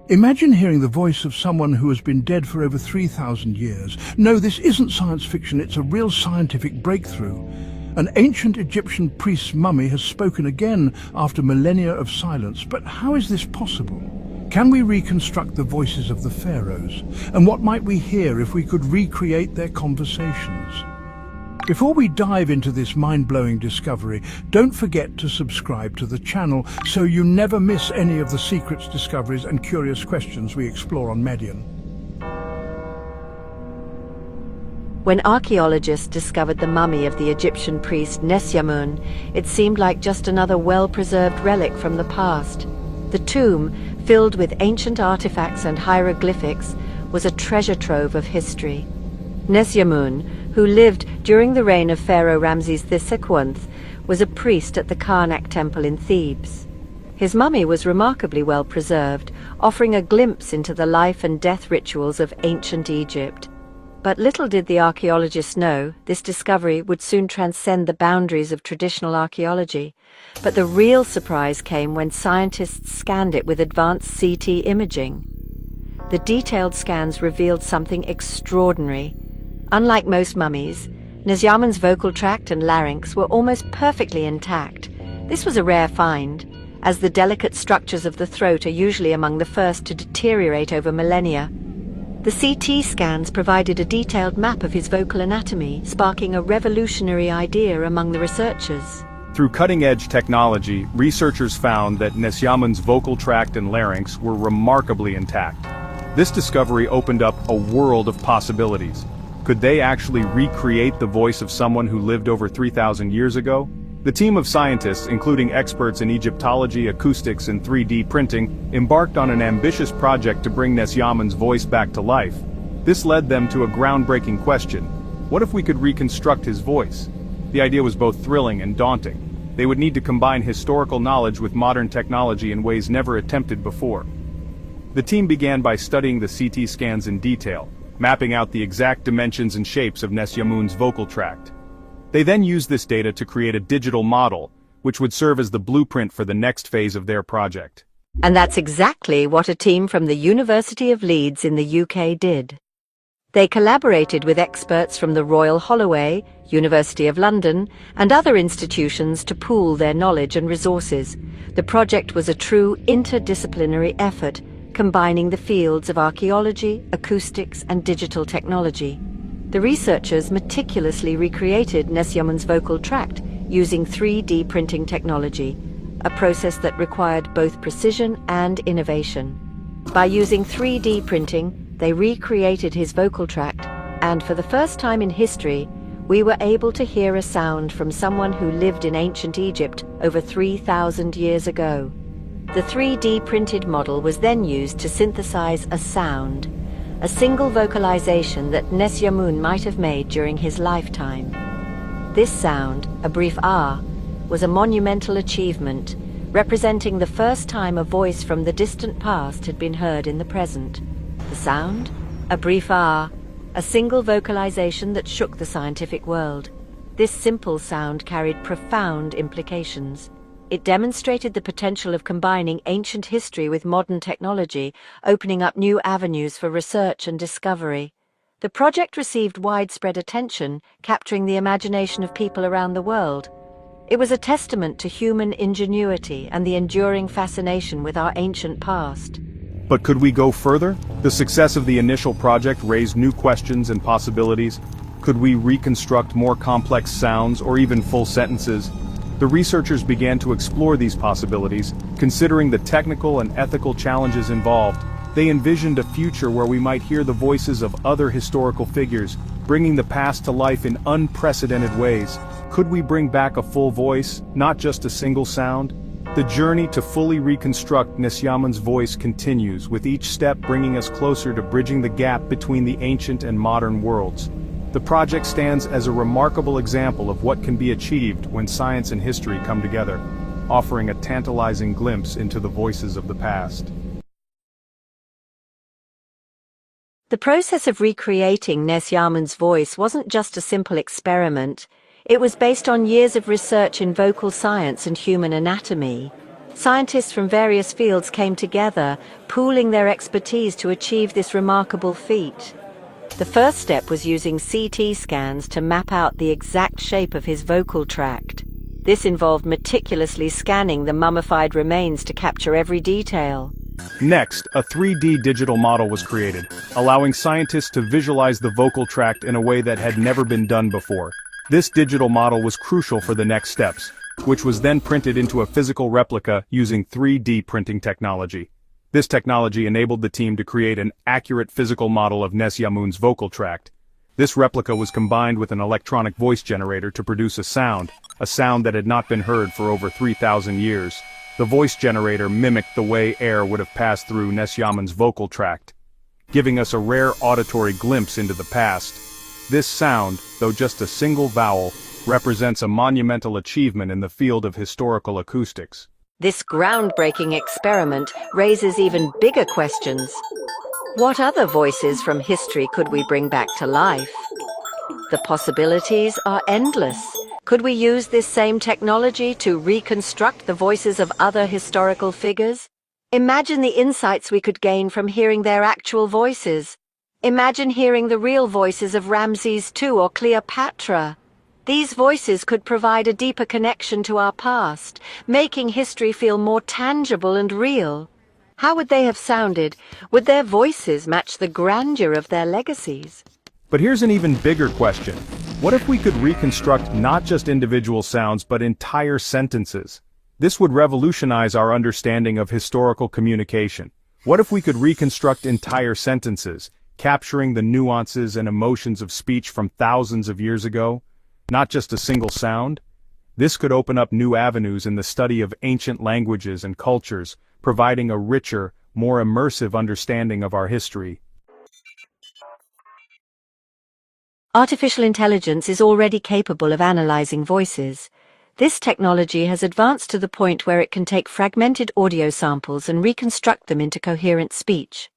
Imagine hearing the voice of someone who has been dead for over 3,000 years. No, this isn't science fiction, it's a real scientific breakthrough. An ancient Egyptian priest's mummy has spoken again after millennia of silence. But how is this possible? Can we reconstruct the voices of the pharaohs? And what might we hear if we could recreate their conversations? Before we dive into this mind-blowing discovery, don't forget to subscribe to the channel so you never miss any of the secrets, discoveries and curious questions we explore on Median. When archaeologists discovered the mummy of the Egyptian priest Nesyamun, it seemed like just another well-preserved relic from the past. The tomb, filled with ancient artifacts and hieroglyphics, was a treasure trove of history. Nesyamun, who lived during the reign of Pharaoh Ramses II, was a priest at the Karnak temple in Thebes. His mummy was remarkably well preserved, offering a glimpse into the life and death rituals of ancient Egypt. But little did the archaeologists know, this discovery would soon transcend the boundaries of traditional archaeology. But the real surprise came when scientists scanned it with advanced CT imaging. The detailed scans revealed something extraordinary. Unlike most mummies, Nesyamun's vocal tract and larynx were almost perfectly intact. This was a rare find, as the delicate structures of the throat are usually among the first to deteriorate over millennia. The CT scans provided a detailed map of his vocal anatomy, sparking a revolutionary idea among the researchers. Through cutting-edge technology, researchers found that Nesyamun's vocal tract and larynx were remarkably intact. This discovery opened up a world of possibilities. Could they actually recreate the voice of someone who lived over 3,000 years ago? The team of scientists, including experts in Egyptology, acoustics, and 3D printing, embarked on an ambitious project to bring Nesyamun's voice back to life. This led them to a groundbreaking question. What if we could reconstruct his voice? The idea was both thrilling and daunting. They would need to combine historical knowledge with modern technology in ways never attempted before. The team began by studying the CT scans in detail, mapping out the exact dimensions and shapes of Nesyamun's vocal tract. They then used this data to create a digital model, which would serve as the blueprint for the next phase of their project. And that's exactly what a team from the University of Leeds in the UK did. They collaborated with experts from the Royal Holloway, University of London, and other institutions to pool their knowledge and resources. The project was a true interdisciplinary effort, combining the fields of archaeology, acoustics, and digital technology. The researchers meticulously recreated Nesyamun's vocal tract using 3D printing technology, a process that required both precision and innovation. By using 3D printing, they recreated his vocal tract, and for the first time in history, we were able to hear a sound from someone who lived in ancient Egypt over 3,000 years ago. The 3D printed model was then used to synthesize a sound, a single vocalization that Nesyamun might have made during his lifetime. This sound, a brief ah, was a monumental achievement, representing the first time a voice from the distant past had been heard in the present. The sound, a brief ah, a single vocalization that shook the scientific world. This simple sound carried profound implications. It demonstrated the potential of combining ancient history with modern technology, opening up new avenues for research and discovery. The project received widespread attention, capturing the imagination of people around the world. It was a testament to human ingenuity and the enduring fascination with our ancient past. But could we go further? The success of the initial project raised new questions and possibilities. Could we reconstruct more complex sounds or even full sentences? The researchers began to explore these possibilities, considering the technical and ethical challenges involved. They envisioned a future where we might hear the voices of other historical figures, bringing the past to life in unprecedented ways. Could we bring back a full voice, not just a single sound? The journey to fully reconstruct Nesyamun's voice continues, with each step bringing us closer to bridging the gap between the ancient and modern worlds. The project stands as a remarkable example of what can be achieved when science and history come together, offering a tantalizing glimpse into the voices of the past. The process of recreating Nesyamun's voice wasn't just a simple experiment. It was based on years of research in vocal science and human anatomy. Scientists from various fields came together, pooling their expertise to achieve this remarkable feat. The first step was using CT scans to map out the exact shape of his vocal tract. This involved meticulously scanning the mummified remains to capture every detail. Next, a 3D digital model was created, allowing scientists to visualize the vocal tract in a way that had never been done before. This digital model was crucial for the next steps, which was then printed into a physical replica using 3D printing technology. This technology enabled the team to create an accurate physical model of Nesyamun's vocal tract. This replica was combined with an electronic voice generator to produce a sound that had not been heard for over 3,000 years. The voice generator mimicked the way air would have passed through Nesyamun's vocal tract, giving us a rare auditory glimpse into the past. This sound, though just a single vowel, represents a monumental achievement in the field of historical acoustics. This groundbreaking experiment raises even bigger questions. What other voices from history could we bring back to life? The possibilities are endless. Could we use this same technology to reconstruct the voices of other historical figures? Imagine the insights we could gain from hearing their actual voices. Imagine hearing the real voices of Ramses II or Cleopatra. These voices could provide a deeper connection to our past, making history feel more tangible and real. How would they have sounded? Would their voices match the grandeur of their legacies? But here's an even bigger question. What if we could reconstruct not just individual sounds but entire sentences? This would revolutionize our understanding of historical communication. What if we could reconstruct entire sentences, capturing the nuances and emotions of speech from thousands of years ago? Not just a single sound? This could open up new avenues in the study of ancient languages and cultures, providing a richer, more immersive understanding of our history. Artificial intelligence is already capable of analyzing voices. This technology has advanced to the point where it can take fragmented audio samples and reconstruct them into coherent speech.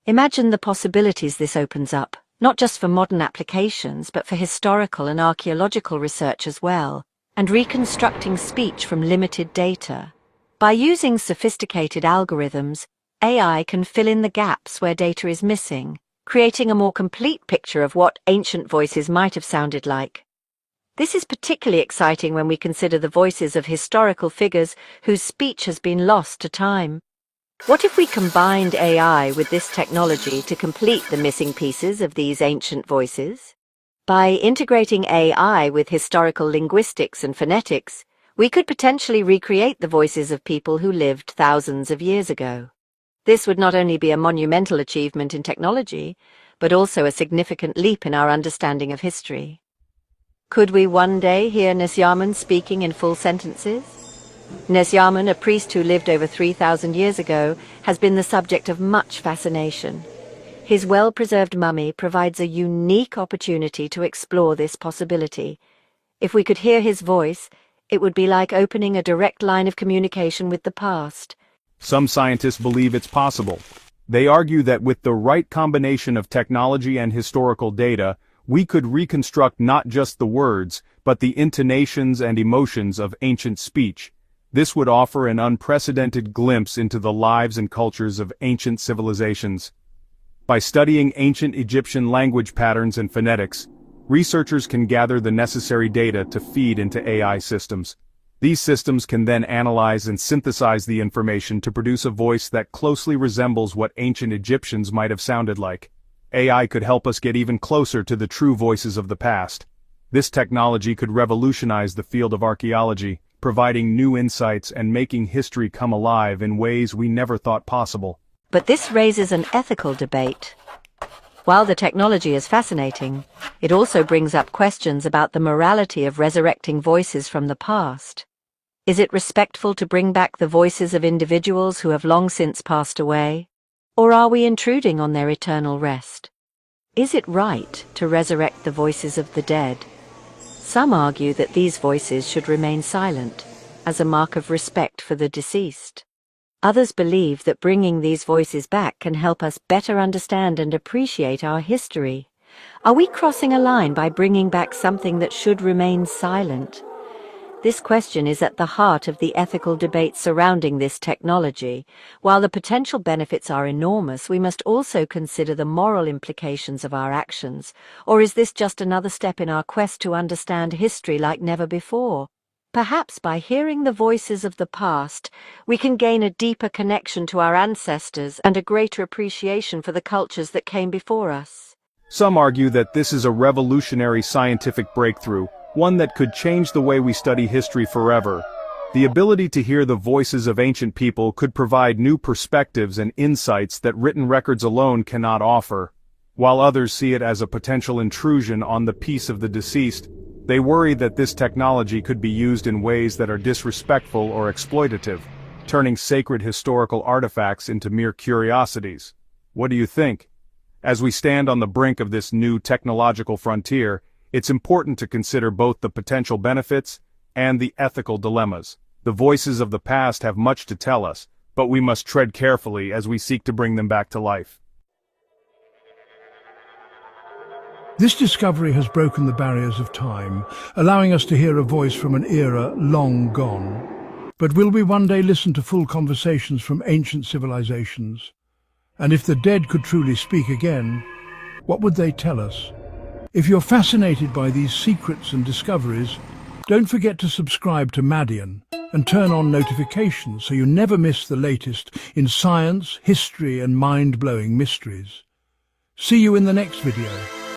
Imagine the possibilities this opens up, not just for modern applications, but for historical and archaeological research as well, and reconstructing speech from limited data. By using sophisticated algorithms, AI can fill in the gaps where data is missing, creating a more complete picture of what ancient voices might have sounded like. This is particularly exciting when we consider the voices of historical figures whose speech has been lost to time. What if we combined AI with this technology to complete the missing pieces of these ancient voices? By integrating AI with historical linguistics and phonetics, we could potentially recreate the voices of people who lived thousands of years ago. This would not only be a monumental achievement in technology, but also a significant leap in our understanding of history. Could we one day hear Nesyamun speaking in full sentences? Nesyamun, a priest who lived over 3,000 years ago, has been the subject of much fascination. His well-preserved mummy provides a unique opportunity to explore this possibility. If we could hear his voice, it would be like opening a direct line of communication with the past. Some scientists believe it's possible. They argue that with the right combination of technology and historical data, we could reconstruct not just the words, but the intonations and emotions of ancient speech. This would offer an unprecedented glimpse into the lives and cultures of ancient civilizations. By studying ancient Egyptian language patterns and phonetics, researchers can gather the necessary data to feed into AI systems. These systems can then analyze and synthesize the information to produce a voice that closely resembles what ancient Egyptians might have sounded like. AI could help us get even closer to the true voices of the past. This technology could revolutionize the field of archaeology, providing new insights and making history come alive in ways we never thought possible. But this raises an ethical debate. While the technology is fascinating, it also brings up questions about the morality of resurrecting voices from the past. Is it respectful to bring back the voices of individuals who have long since passed away? Or are we intruding on their eternal rest? Is it right to resurrect the voices of the dead? Some argue that these voices should remain silent, as a mark of respect for the deceased. Others believe that bringing these voices back can help us better understand and appreciate our history. Are we crossing a line by bringing back something that should remain silent? This question is at the heart of the ethical debate surrounding this technology. While the potential benefits are enormous, we must also consider the moral implications of our actions. Or is this just another step in our quest to understand history like never before? Perhaps by hearing the voices of the past, we can gain a deeper connection to our ancestors and a greater appreciation for the cultures that came before us. Some argue that this is a revolutionary scientific breakthrough, one that could change the way we study history forever. The ability to hear the voices of ancient people could provide new perspectives and insights that written records alone cannot offer. While others see it as a potential intrusion on the peace of the deceased, they worry that this technology could be used in ways that are disrespectful or exploitative, turning sacred historical artifacts into mere curiosities. What do you think? As we stand on the brink of this new technological frontier, it's important to consider both the potential benefits and the ethical dilemmas. The voices of the past have much to tell us, but we must tread carefully as we seek to bring them back to life. This discovery has broken the barriers of time, allowing us to hear a voice from an era long gone. But will we one day listen to full conversations from ancient civilizations? And if the dead could truly speak again, what would they tell us? If you're fascinated by these secrets and discoveries, don't forget to subscribe to Madian and turn on notifications so you never miss the latest in science, history and mind-blowing mysteries. See you in the next video.